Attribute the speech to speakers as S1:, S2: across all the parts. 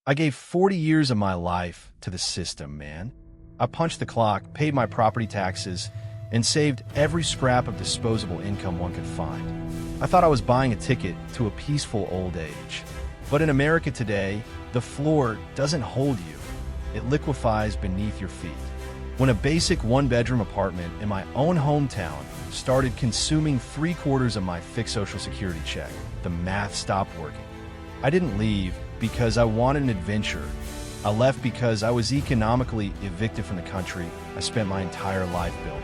S1: I gave 40 years of my life to the system, man. I punched the clock, paid my property taxes, and saved every scrap of disposable income one could find. I thought I was buying a ticket to a peaceful old age. But in America today, the floor doesn't hold you. It liquefies beneath your feet. When a basic one-bedroom apartment in my own hometown started consuming 3/4 of my fixed Social Security check, the math stopped working. I didn't leave because I wanted an adventure. I left because I was economically evicted from the country I spent my entire life building.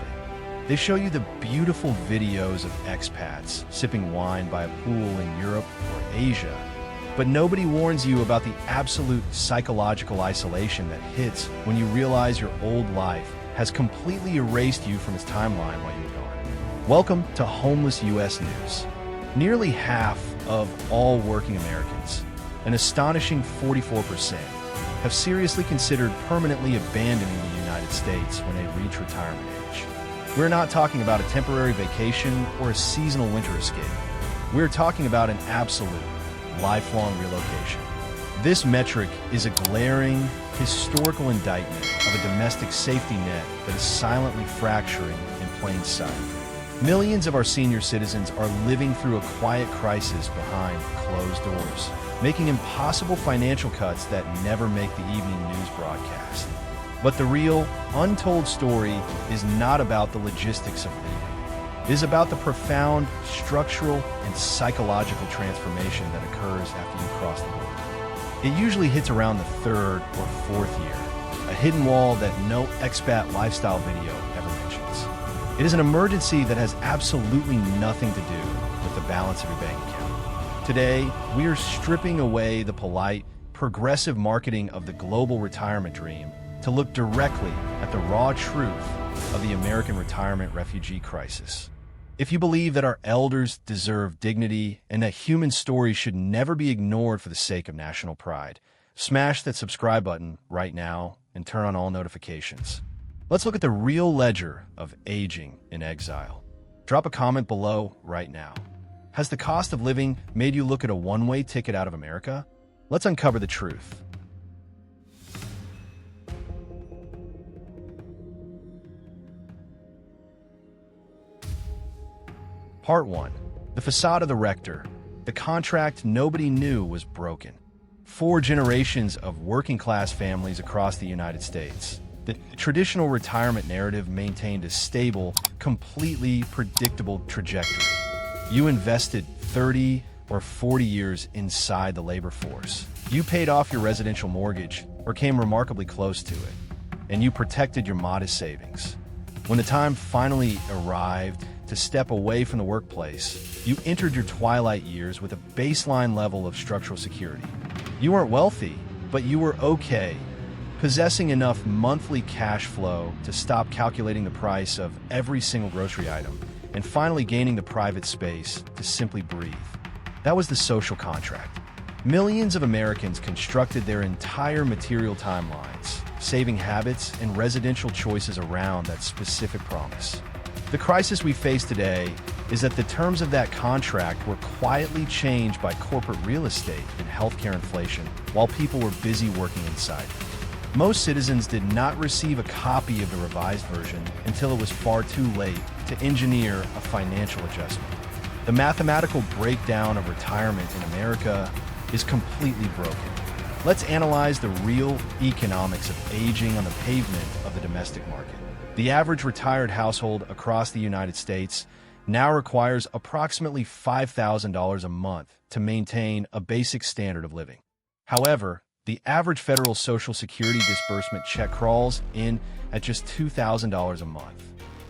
S1: They show you the beautiful videos of expats sipping wine by a pool in Europe or Asia, but nobody warns you about the absolute psychological isolation that hits when you realize your old life has completely erased you from its timeline while you were gone. Welcome to Homeless U.S. News. Nearly half of all working Americans, an astonishing 44%, have seriously considered permanently abandoning the United States when they reach retirement age. We're not talking about a temporary vacation or a seasonal winter escape. We're talking about an absolute, lifelong relocation. This metric is a glaring, historical indictment of a domestic safety net that is silently fracturing in plain sight. Millions of our senior citizens are living through a quiet crisis behind closed doors, making impossible financial cuts that never make the evening news broadcast. But the real, untold story is not about the logistics of leaving. It is about the profound structural and psychological transformation that occurs after you cross the border. It usually hits around the third or fourth year, a hidden wall that no expat lifestyle video ever mentions. It is an emergency that has absolutely nothing to do with the balance of your bank account. Today, we are stripping away the polite, progressive marketing of the global retirement dream to look directly at the raw truth of the American retirement refugee crisis. If you believe that our elders deserve dignity and that human stories should never be ignored for the sake of national pride, smash that subscribe button right now and turn on all notifications. Let's look at the real ledger of aging in exile. Drop a comment below right now. Has the cost of living made you look at a one-way ticket out of America? Let's uncover the truth. Part 1. The facade of the rector. The contract nobody knew was broken. 4 generations of working-class families across the United States. The traditional retirement narrative maintained a stable, completely predictable trajectory. You invested 30 or 40 years inside the labor force. You paid off your residential mortgage, or came remarkably close to it, and you protected your modest savings. When the time finally arrived to step away from the workplace, you entered your twilight years with a baseline level of structural security. You weren't wealthy, but you were okay, possessing enough monthly cash flow to stop calculating the price of every single grocery item, and finally gaining the private space to simply breathe. That was the social contract. Millions of Americans constructed their entire material timelines, saving habits and residential choices around that specific promise. The crisis we face today is that the terms of that contract were quietly changed by corporate real estate and healthcare inflation while people were busy working inside. Most citizens did not receive a copy of the revised version until it was far too late to engineer a financial adjustment. The mathematical breakdown of retirement in America is completely broken. Let's analyze the real economics of aging on the pavement of the domestic market. The average retired household across the United States now requires approximately $5,000 a month to maintain a basic standard of living. However, the average federal Social Security disbursement check crawls in at just $2,000 a month.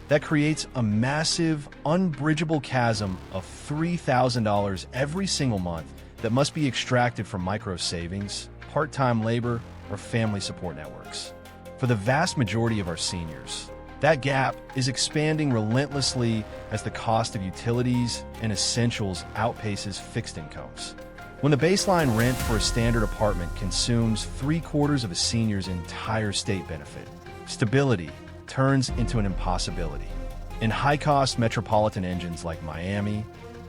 S1: That creates a massive, unbridgeable chasm of $3,000 every single month that must be extracted from micro savings, part-time labor, or family support networks. For the vast majority of our seniors, that gap is expanding relentlessly as the cost of utilities and essentials outpaces fixed incomes. When the baseline rent for a standard apartment consumes 3/4 of a senior's entire state benefit, stability turns into an impossibility. In high-cost metropolitan engines like Miami,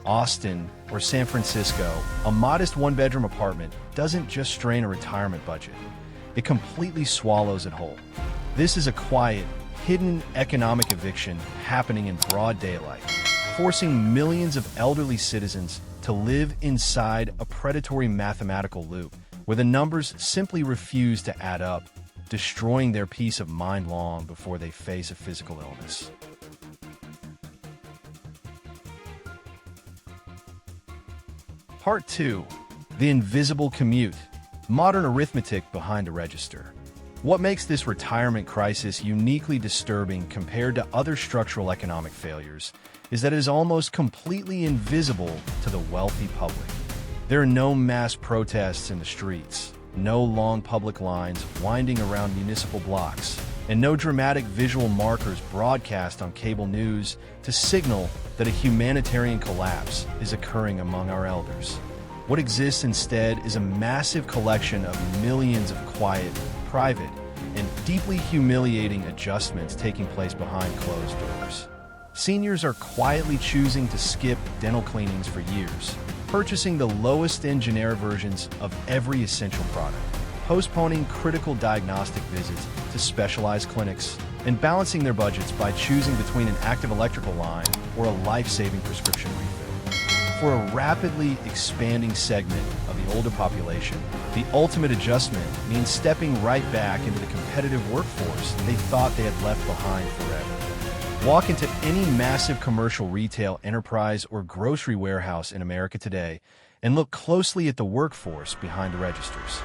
S1: Austin, or San Francisco, a modest one-bedroom apartment doesn't just strain a retirement budget. It completely swallows it whole. This is a quiet, hidden economic eviction happening in broad daylight, forcing millions of elderly citizens to live inside a predatory mathematical loop where the numbers simply refuse to add up, destroying their peace of mind long before they face a physical illness. Part 2. The Invisible Commute. Modern arithmetic behind a register. What makes this retirement crisis uniquely disturbing compared to other structural economic failures is that it is almost completely invisible to the wealthy public. There are no mass protests in the streets, no long public lines winding around municipal blocks, and no dramatic visual markers broadcast on cable news to signal that a humanitarian collapse is occurring among our elders. What exists instead is a massive collection of millions of quiet, private, and deeply humiliating adjustments taking place behind closed doors. Seniors are quietly choosing to skip dental cleanings for years, purchasing the lowest-end generic versions of every essential product, postponing critical diagnostic visits to specialized clinics, and balancing their budgets by choosing between an active electrical line or a life-saving prescription refill. For a rapidly expanding segment of the older population, the ultimate adjustment means stepping right back into the competitive workforce they thought they had left behind forever. Walk into any massive commercial retail enterprise or grocery warehouse in America today and look closely at the workforce behind the registers.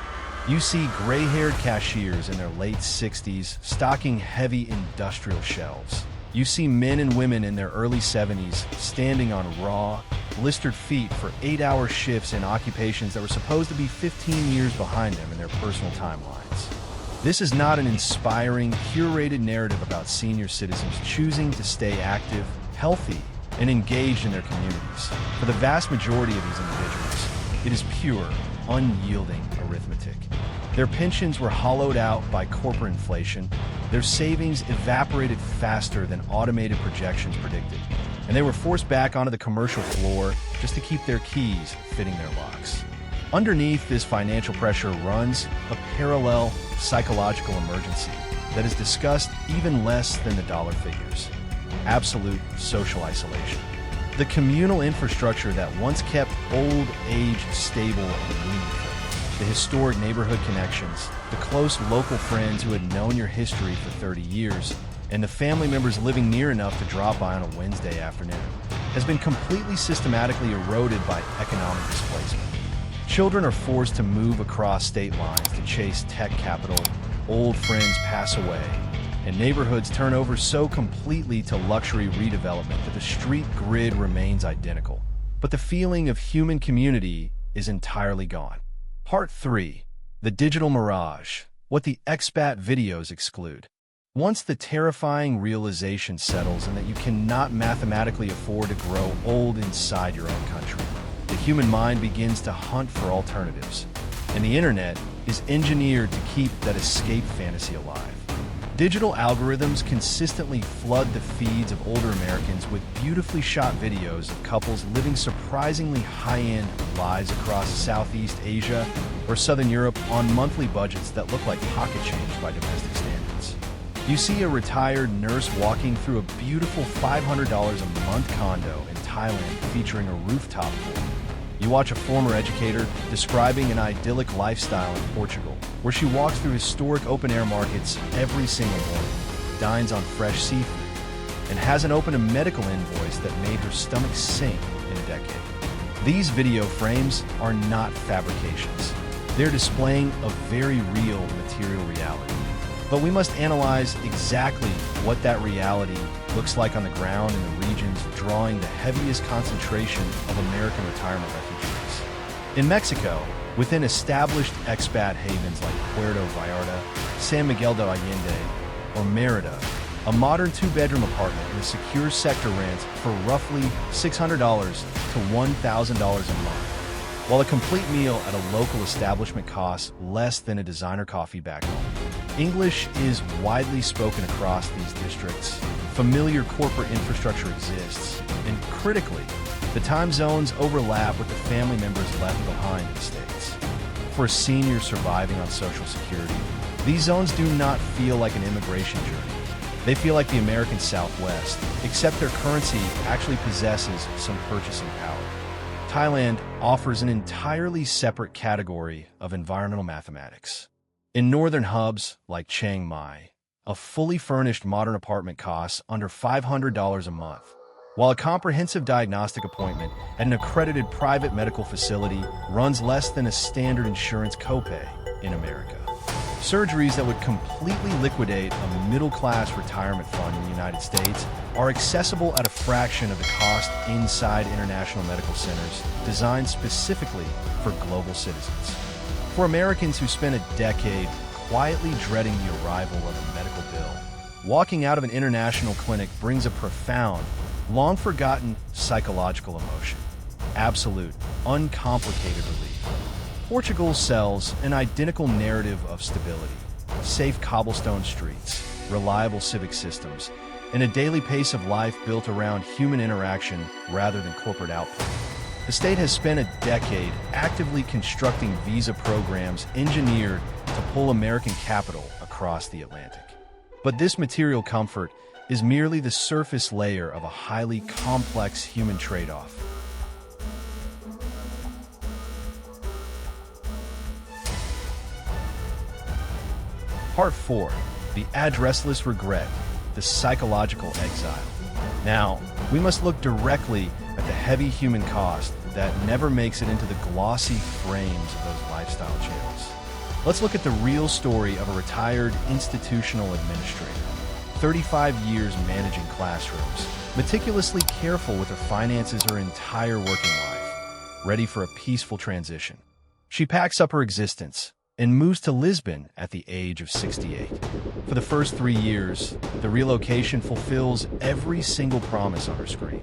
S1: You see gray-haired cashiers in their late 60s stocking heavy industrial shelves. You see men and women in their early 70s standing on raw, blistered feet for 8-hour shifts in occupations that were supposed to be 15 years behind them in their personal timelines. This is not an inspiring, curated narrative about senior citizens choosing to stay active, healthy, and engaged in their communities. For the vast majority of these individuals, it is pure, unyielding arithmetic. Their pensions were hollowed out by corporate inflation, their savings evaporated faster than automated projections predicted, and they were forced back onto the commercial floor just to keep their keys fitting their locks. Underneath this financial pressure runs a parallel psychological emergency that is discussed even less than the dollar figures: absolute social isolation. The communal infrastructure that once kept old age stable and meaningful, the historic neighborhood connections, the close local friends who had known your history for 30 years, and the family members living near enough to drop by on a Wednesday afternoon, has been completely systematically eroded by economic displacement. Children are forced to move across state lines to chase tech capital, old friends pass away, and neighborhoods turn over so completely to luxury redevelopment that the street grid remains identical. But the feeling of human community is entirely gone. Part 3. The Digital Mirage. What the Expat videos exclude. Once the terrifying realization settles and that you cannot mathematically afford to grow old inside your own country, the human mind begins to hunt for alternatives, and the internet is engineered to keep that escape fantasy alive. Digital algorithms consistently flood the feeds of older Americans with beautifully shot videos of couples living surprisingly high-end lives across Southeast Asia or Southern Europe on monthly budgets that look like pocket change by domestic standards. You see a retired nurse walking through a beautiful $500 a month condo in Thailand featuring a rooftop pool. You watch a former educator describing an idyllic lifestyle in Portugal, where she walks through historic open-air markets every single morning, dines on fresh seafood, and hasn't opened a medical invoice that made her stomach sink in a decade. These video frames are not fabrications. They're displaying a very real material reality. But we must analyze exactly what that reality looks like on the ground in the regions drawing the heaviest concentration of American retirement refugees. In Mexico, within established expat havens like Puerto Vallarta, San Miguel de Allende, or Merida, a modern 2-bedroom apartment in a secure sector rents for roughly $600 to $1,000 a month, while a complete meal at a local establishment costs less than a designer coffee back home. English is widely spoken across these districts. Familiar corporate infrastructure exists, and critically, the time zones overlap with the family members left behind in the States. For a senior surviving on Social Security, these zones do not feel like an immigration journey. They feel like the American Southwest, except their currency actually possesses some purchasing power. Thailand offers an entirely separate category of environmental mathematics. In northern hubs like Chiang Mai, a fully furnished modern apartment costs under $500 a month, while a comprehensive diagnostic appointment at an accredited private medical facility runs less than a standard insurance copay in America. Surgeries that would completely liquidate a middle-class retirement fund in the United States are accessible at a fraction of the cost inside international medical centers designed specifically for global citizens. For Americans who spent a decade quietly dreading the arrival of a medical bill, walking out of an international clinic brings a profound, long-forgotten psychological emotion. Absolute, uncomplicated relief. Portugal sells an identical narrative of stability, safe cobblestone streets, reliable civic systems, and a daily pace of life built around human interaction rather than corporate output. The state has spent a decade actively constructing visa programs engineered to pull American capital across the Atlantic. But this material comfort is merely the surface layer of a highly complex human trade-off. Part 4. The Addressless Regret, the Psychological Exile. Now, we must look directly at the heavy human cost that never makes it into the glossy frames of those lifestyle channels. Let's look at the real story of a retired institutional administrator. 35 years managing classrooms, meticulously careful with her finances her entire working life, ready for a peaceful transition. She packs up her existence and moves to Lisbon at the age of 68. For the first 3 years, the relocation fulfills every single promise on her screen.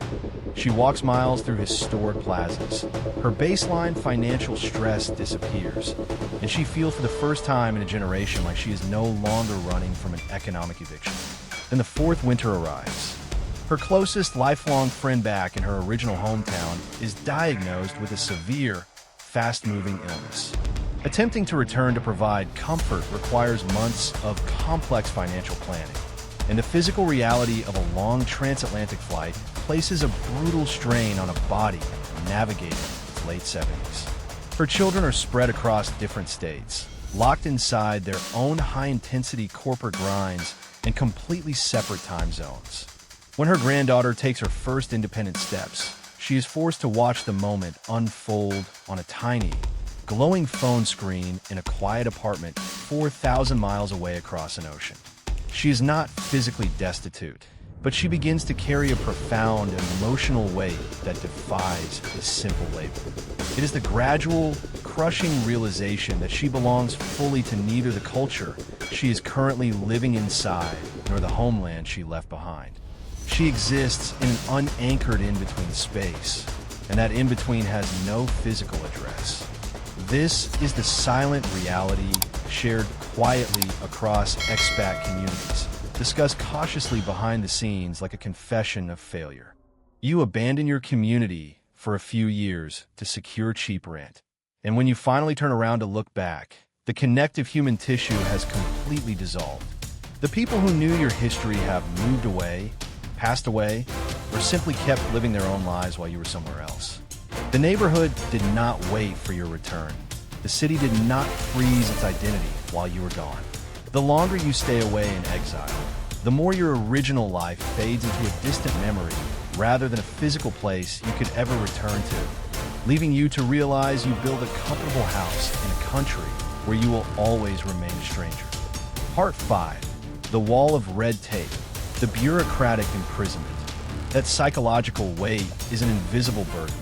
S1: She walks miles through historic plazas. Her baseline financial stress disappears, and she feels for the first time in a generation like she is no longer running from an economic eviction. Then the fourth winter arrives. Her closest lifelong friend back in her original hometown is diagnosed with a severe, fast-moving illness. Attempting to return to provide comfort requires months of complex financial planning, and the physical reality of a long transatlantic flight places a brutal strain on a body navigating its late 70s. Her children are spread across different states, locked inside their own high-intensity corporate grinds and completely separate time zones. When her granddaughter takes her first independent steps, she is forced to watch the moment unfold on a tiny, glowing phone screen in a quiet apartment 4,000 miles away across an ocean. She is not physically destitute, but she begins to carry a profound and emotional weight that defies a simple label. It is the gradual, crushing realization that she belongs fully to neither the culture she is currently living inside nor the homeland she left behind. She exists in an unanchored in-between space, and that in-between has no physical address. This is the silent reality shared quietly across expat communities, discussed cautiously behind the scenes like a confession of failure. You abandon your community for a few years to secure cheap rent, and when you finally turn around to look back, the connective human tissue has completely dissolved. The people who knew your history have moved away, passed away, or simply kept living their own lives while you were somewhere else. The neighborhood did not wait for your return. The city did not freeze its identity while you were gone. The longer you stay away in exile, the more your original life fades into a distant memory rather than a physical place you could ever return to, leaving you to realize you build a comfortable house in a country where you will always remain a stranger. Part 5. The Wall of Red Tape, the Bureaucratic Imprisonment. That psychological weight is an invisible burden,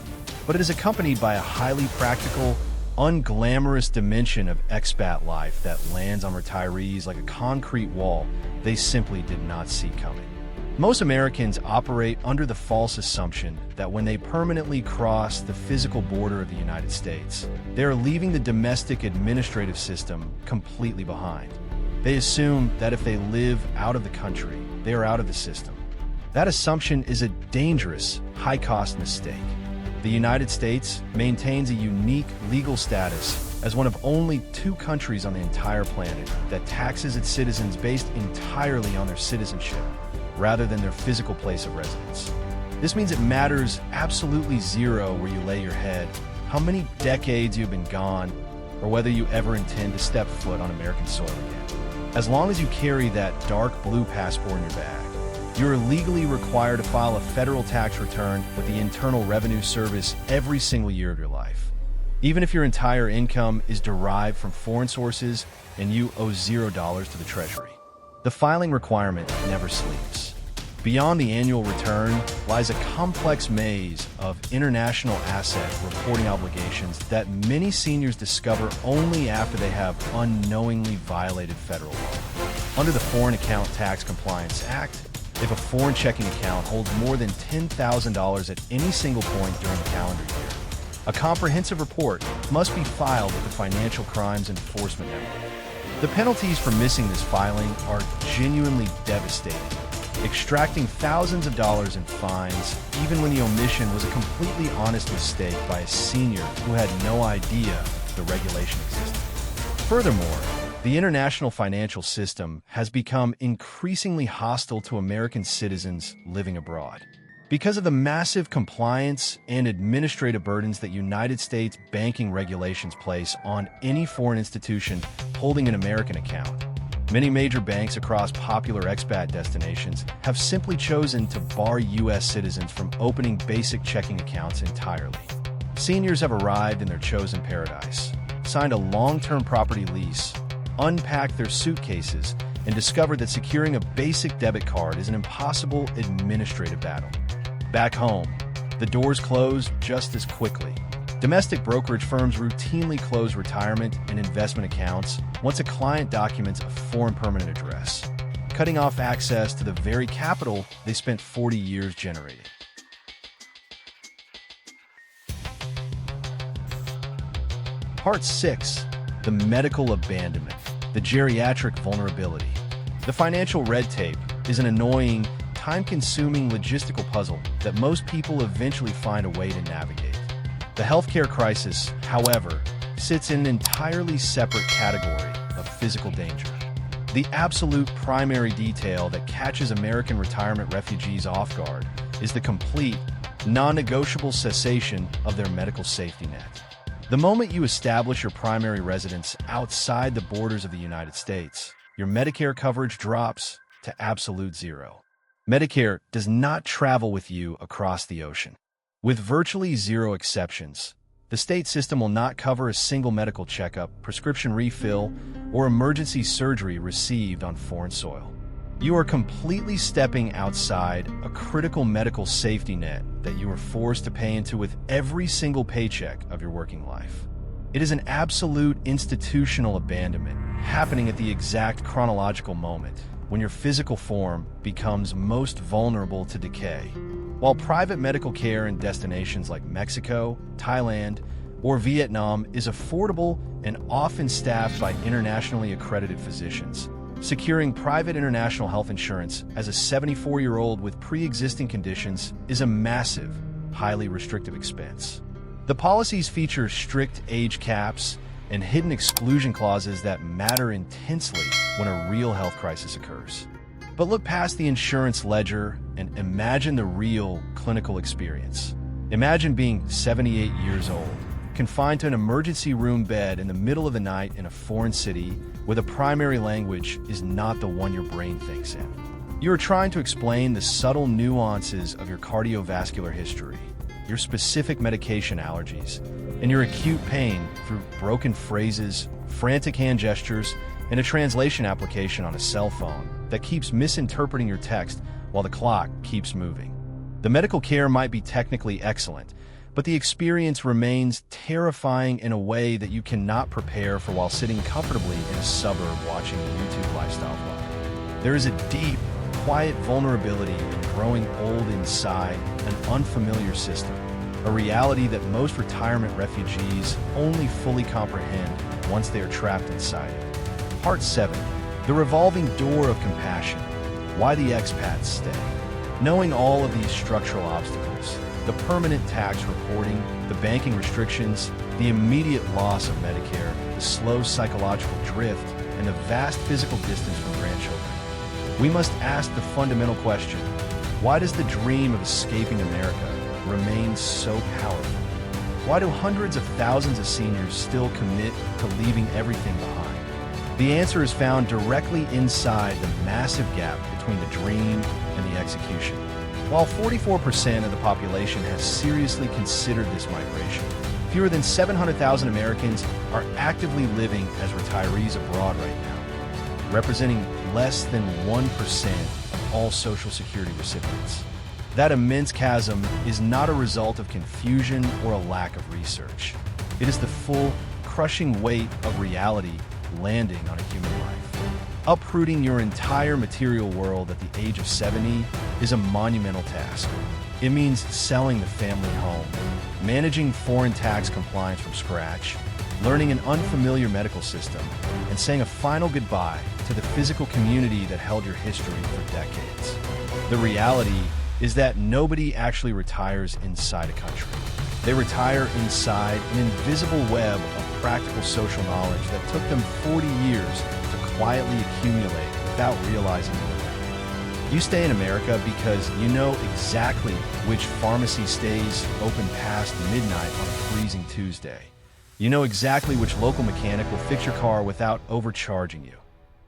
S1: but it is accompanied by a highly practical, unglamorous dimension of expat life that lands on retirees like a concrete wall they simply did not see coming. Most Americans operate under the false assumption that when they permanently cross the physical border of the United States, they are leaving the domestic administrative system completely behind. They assume that if they live out of the country, they are out of the system. That assumption is a dangerous, high-cost mistake. The United States maintains a unique legal status as one of only 2 countries on the entire planet that taxes its citizens based entirely on their citizenship, rather than their physical place of residence. This means it matters absolutely zero where you lay your head, how many decades you've been gone, or whether you ever intend to step foot on American soil again. As long as you carry that dark blue passport in your bag, you are legally required to file a federal tax return with the Internal Revenue Service every single year of your life. Even if your entire income is derived from foreign sources and you owe $0 to the Treasury. The filing requirement never sleeps. Beyond the annual return lies a complex maze of international asset reporting obligations that many seniors discover only after they have unknowingly violated federal law. Under the Foreign Account Tax Compliance Act, if a foreign checking account holds more than $10,000 at any single point during the calendar year, a comprehensive report must be filed with the Financial Crimes Enforcement Network. The penalties for missing this filing are genuinely devastating, extracting thousands of dollars in fines, even when the omission was a completely honest mistake by a senior who had no idea the regulation existed. Furthermore, the international financial system has become increasingly hostile to American citizens living abroad. Because of the massive compliance and administrative burdens that United States banking regulations place on any foreign institution holding an American account, many major banks across popular expat destinations have simply chosen to bar U.S. citizens from opening basic checking accounts entirely. Seniors have arrived in their chosen paradise, signed a long-term property lease, unpacked their suitcases, and discovered that securing a basic debit card is an impossible administrative battle. Back home, the doors close just as quickly. Domestic brokerage firms routinely close retirement and investment accounts once a client documents a foreign permanent address, cutting off access to the very capital they spent 40 years generating. Part 6. The medical abandonment, the geriatric vulnerability. The financial red tape is an annoying, time-consuming logistical puzzle that most people eventually find a way to navigate. The healthcare crisis, however, sits in an entirely separate category of physical danger. The absolute primary detail that catches American retirement refugees off guard is the complete, non-negotiable cessation of their medical safety net. The moment you establish your primary residence outside the borders of the United States, your Medicare coverage drops to absolute zero. Medicare does not travel with you across the ocean. With virtually zero exceptions, the state system will not cover a single medical checkup, prescription refill, or emergency surgery received on foreign soil. You are completely stepping outside a critical medical safety net that you are forced to pay into with every single paycheck of your working life. It is an absolute institutional abandonment happening at the exact chronological moment when your physical form becomes most vulnerable to decay. While private medical care in destinations like Mexico, Thailand, or Vietnam is affordable and often staffed by internationally accredited physicians, securing private international health insurance as a 74-year-old with pre-existing conditions is a massive, highly restrictive expense. The policies feature strict age caps and hidden exclusion clauses that matter intensely when a real health crisis occurs. But look past the insurance ledger and imagine the real clinical experience. Imagine being 78 years old, confined to an emergency room bed in the middle of the night in a foreign city where the primary language is not the one your brain thinks in. You are trying to explain the subtle nuances of your cardiovascular history, your specific medication allergies, and your acute pain through broken phrases, frantic hand gestures, and a translation application on a cell phone that keeps misinterpreting your text while the clock keeps moving. The medical care might be technically excellent, but the experience remains terrifying in a way that you cannot prepare for while sitting comfortably in a suburb watching a YouTube lifestyle vlog. There is a deep, quiet vulnerability in growing old inside an unfamiliar system, a reality that most retirement refugees only fully comprehend once they are trapped inside it. Part 7. The The revolving door of compassion. Why the expats stay. Knowing all of these structural obstacles, the permanent tax reporting, the banking restrictions, the immediate loss of Medicare, the slow psychological drift, and the vast physical distance from grandchildren. We must ask the fundamental question: why does the dream of escaping America remain so powerful? Why do hundreds of thousands of seniors still commit to leaving everything behind? The answer is found directly inside the massive gap between the dream and the execution. While 44% of the population has seriously considered this migration, fewer than 700,000 Americans are actively living as retirees abroad right now, representing less than 1% of all Social Security recipients. That immense chasm is not a result of confusion or a lack of research. It is the full, crushing weight of reality landing on a human life. Uprooting your entire material world at the age of 70 is a monumental task. It means selling the family home, managing foreign tax compliance from scratch, learning an unfamiliar medical system, and saying a final goodbye to the physical community that held your history for decades. The reality is that nobody actually retires inside a country. They retire inside an invisible web of practical social knowledge that took them 40 years to quietly accumulate without realizing it. You stay in America because you know exactly which pharmacy stays open past midnight on a freezing Tuesday. You know exactly which local mechanic will fix your car without overcharging you.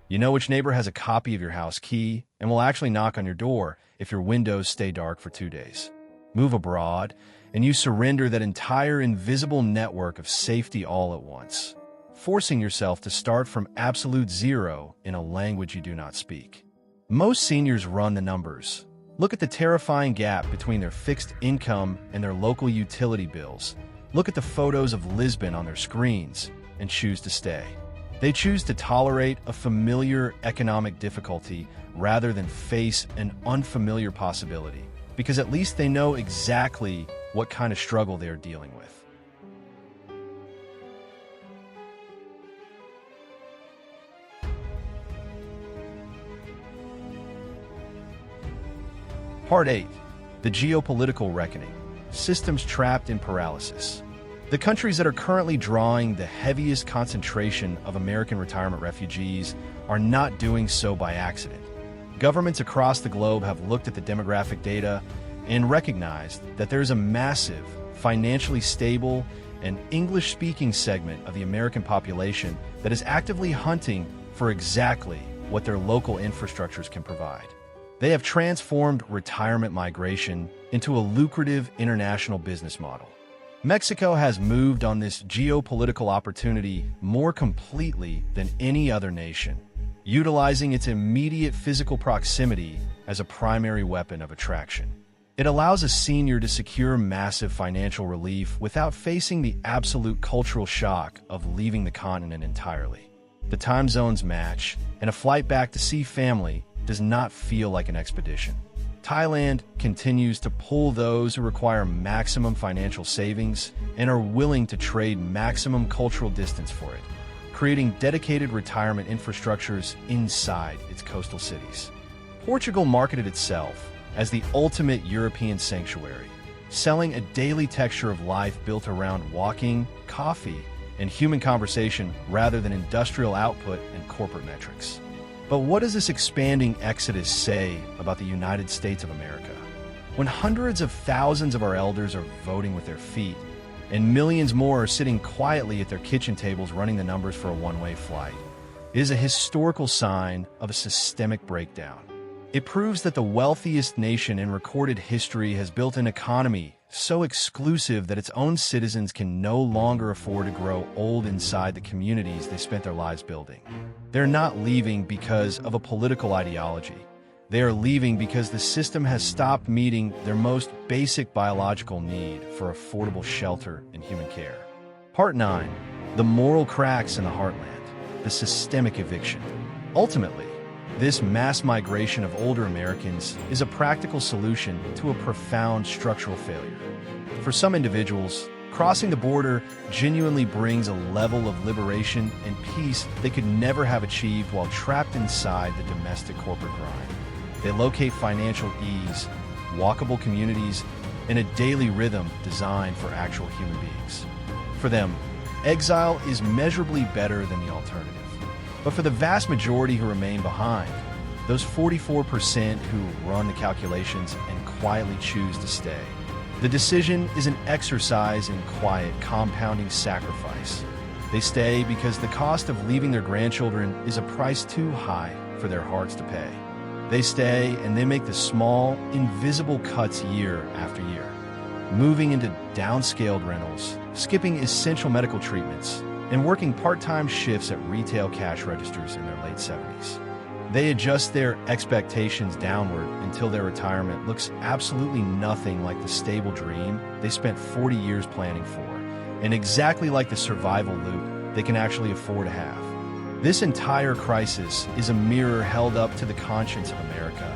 S1: You know which neighbor has a copy of your house key and will actually knock on your door if your windows stay dark for 2 days. Move abroad, and you surrender that entire invisible network of safety all at once, forcing yourself to start from absolute zero in a language you do not speak. Most seniors run the numbers. Look at the terrifying gap between their fixed income and their local utility bills. Look at the photos of Lisbon on their screens and choose to stay. They choose to tolerate a familiar economic difficulty rather than face an unfamiliar possibility, because at least they know exactly what kind of struggle they are dealing with. Part 8. The Geopolitical Reckoning. Systems trapped in paralysis. The countries that are currently drawing the heaviest concentration of American retirement refugees are not doing so by accident. Governments across the globe have looked at the demographic data and recognized that there's a massive, financially stable, and English-speaking segment of the American population that is actively hunting for exactly what their local infrastructures can provide. They have transformed retirement migration into a lucrative international business model. Mexico has moved on this geopolitical opportunity more completely than any other nation, utilizing its immediate physical proximity as a primary weapon of attraction. It allows a senior to secure massive financial relief without facing the absolute cultural shock of leaving the continent entirely. The time zones match, and a flight back to see family does not feel like an expedition. Thailand continues to pull those who require maximum financial savings and are willing to trade maximum cultural distance for it, creating dedicated retirement infrastructures inside its coastal cities. Portugal marketed itself as the ultimate European sanctuary, selling a daily texture of life built around walking, coffee, and human conversation rather than industrial output and corporate metrics. But what does this expanding exodus say about the United States of America? When hundreds of thousands of our elders are voting with their feet, and millions more are sitting quietly at their kitchen tables running the numbers for a one-way flight, it is a historical sign of a systemic breakdown. It proves that the wealthiest nation in recorded history has built an economy so exclusive that its own citizens can no longer afford to grow old inside the communities they spent their lives building. They're not leaving because of a political ideology. They are leaving because the system has stopped meeting their most basic biological need for affordable shelter and human care. Part 9. The moral cracks in the heartland. The systemic eviction. Ultimately, this mass migration of older Americans is a practical solution to a profound structural failure. For some individuals, Crossing the border genuinely brings a level of liberation and peace they could never have achieved while trapped inside the domestic corporate grind. They locate financial ease, walkable communities, and a daily rhythm designed for actual human beings. For them, exile is measurably better than the alternative. But for the vast majority who remain behind, those 44% who run the calculations and quietly choose to stay, the decision is an exercise in quiet, compounding sacrifice. They stay because the cost of leaving their grandchildren is a price too high for their hearts to pay. They stay and they make the small, invisible cuts year after year, moving into downscaled rentals, skipping essential medical treatments, and working part-time shifts at retail cash registers in their late 70s. They adjust their expectations downward until their retirement looks absolutely nothing like the stable dream they spent 40 years planning for, and exactly like the survival loop they can actually afford to have. This entire crisis is a mirror held up to the conscience of America,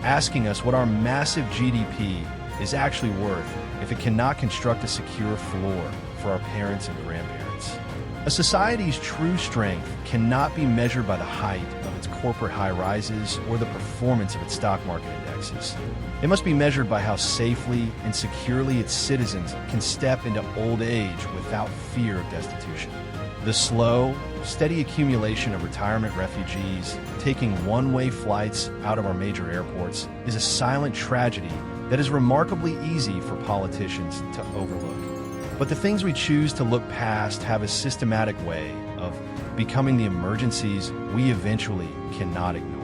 S1: asking us what our massive GDP is actually worth if it cannot construct a secure floor for our parents and grandparents. A society's true strength cannot be measured by the height of its corporate high-rises or the performance of its stock market indexes. It must be measured by how safely and securely its citizens can step into old age without fear of destitution. The slow, steady accumulation of retirement refugees taking one-way flights out of our major airports is a silent tragedy that is remarkably easy for politicians to overlook. But the things we choose to look past have a systematic way of becoming the emergencies we eventually cannot ignore.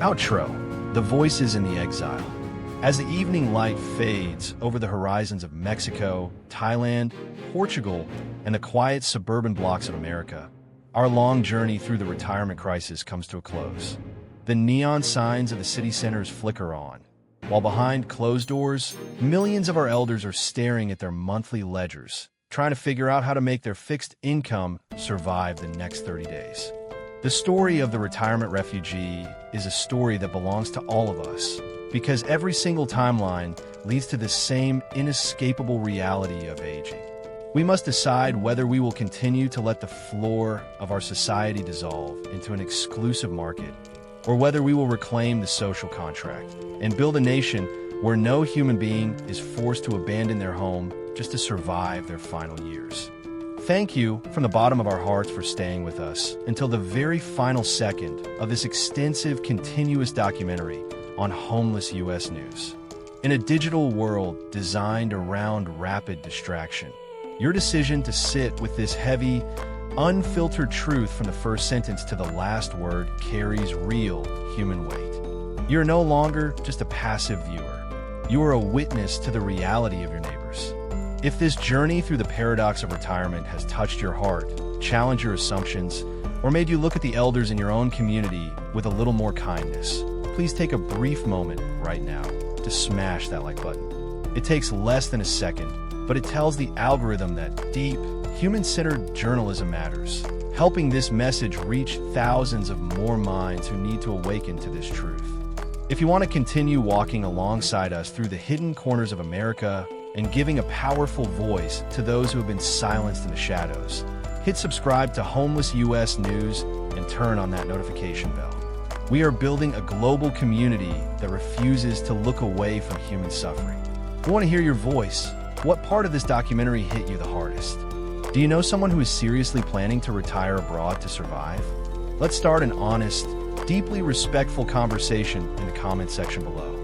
S1: Outro: the voices in the exile. As the evening light fades over the horizons of Mexico, Thailand, Portugal, and the quiet suburban blocks of America, our long journey through the retirement crisis comes to a close. The neon signs of the city centers flicker on, while behind closed doors, millions of our elders are staring at their monthly ledgers, trying to figure out how to make their fixed income survive the next 30 days. The story of the retirement refugee is a story that belongs to all of us, because every single timeline leads to the same inescapable reality of aging. We must decide whether we will continue to let the floor of our society dissolve into an exclusive market, or whether we will reclaim the social contract and build a nation where no human being is forced to abandon their home just to survive their final years. Thank you from the bottom of our hearts for staying with us until the very final second of this extensive, continuous documentary on homeless U.S. news. In a digital world designed around rapid distraction, your decision to sit with this heavy, unfiltered truth from the first sentence to the last word carries real human weight. You're no longer just a passive viewer. You are a witness to the reality of your neighbors. If this journey through the paradox of retirement has touched your heart, challenged your assumptions, or made you look at the elders in your own community with a little more kindness, please take a brief moment right now to smash that like button. It takes less than a second, but it tells the algorithm that deep, human-centered journalism matters, helping this message reach thousands of more minds who need to awaken to this truth. If you want to continue walking alongside us through the hidden corners of America and giving a powerful voice to those who have been silenced in the shadows, hit subscribe to Homeless US News and turn on that notification bell. We are building a global community that refuses to look away from human suffering. We want to hear your voice. What part of this documentary hit you the hardest? Do you know someone who is seriously planning to retire abroad to survive? Let's start an honest, deeply respectful conversation in the comment section below.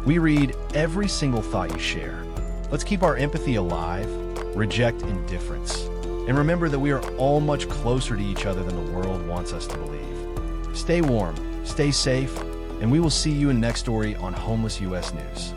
S1: We read every single thought you share. Let's keep our empathy alive, reject indifference, and remember that we are all much closer to each other than the world wants us to believe. Stay warm, stay safe, and we will see you in the next story on Homeless US News.